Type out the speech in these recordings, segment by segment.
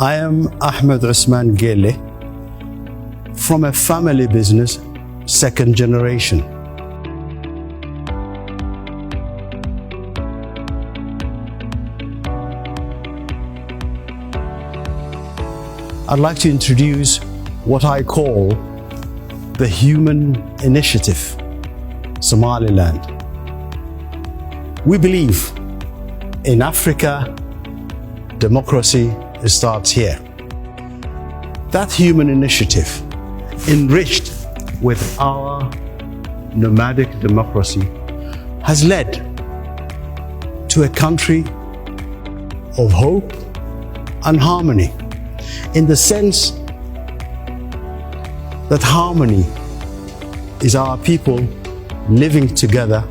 I am Ahmed Usman Gele from a family business, second generation. I'd like to introduce what I call the Human Initiative, Somaliland. We believe in Africa, democracy starts here. That human initiative, enriched with our nomadic democracy, has led to a country of hope and harmony, in the sense that harmony is our people living together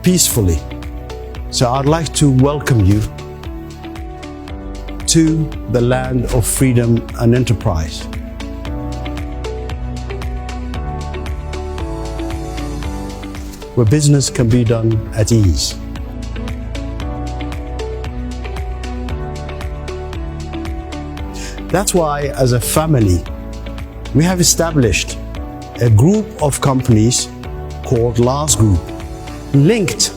peacefully. So I'd like to welcome you to the land of freedom and enterprise. Where business can be done at ease. That's why, as a family, we have established a group of companies called LAS Group, linked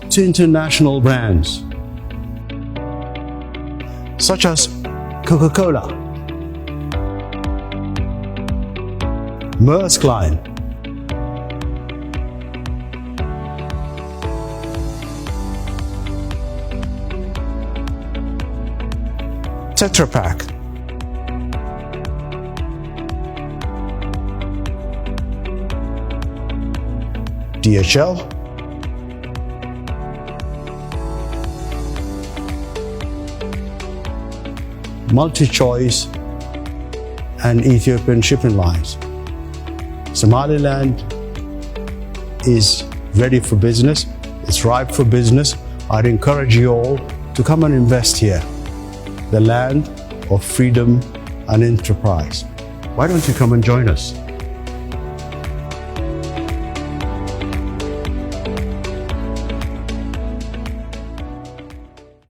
to international brands such as Coca-Cola, Maersk Line, Tetra Pak, DHL, MultiChoice, and Ethiopian Shipping Lines. Somaliland is ready for business. It's ripe for business. I'd encourage you all to come and invest here, the land of freedom and enterprise. Why don't you come and join us?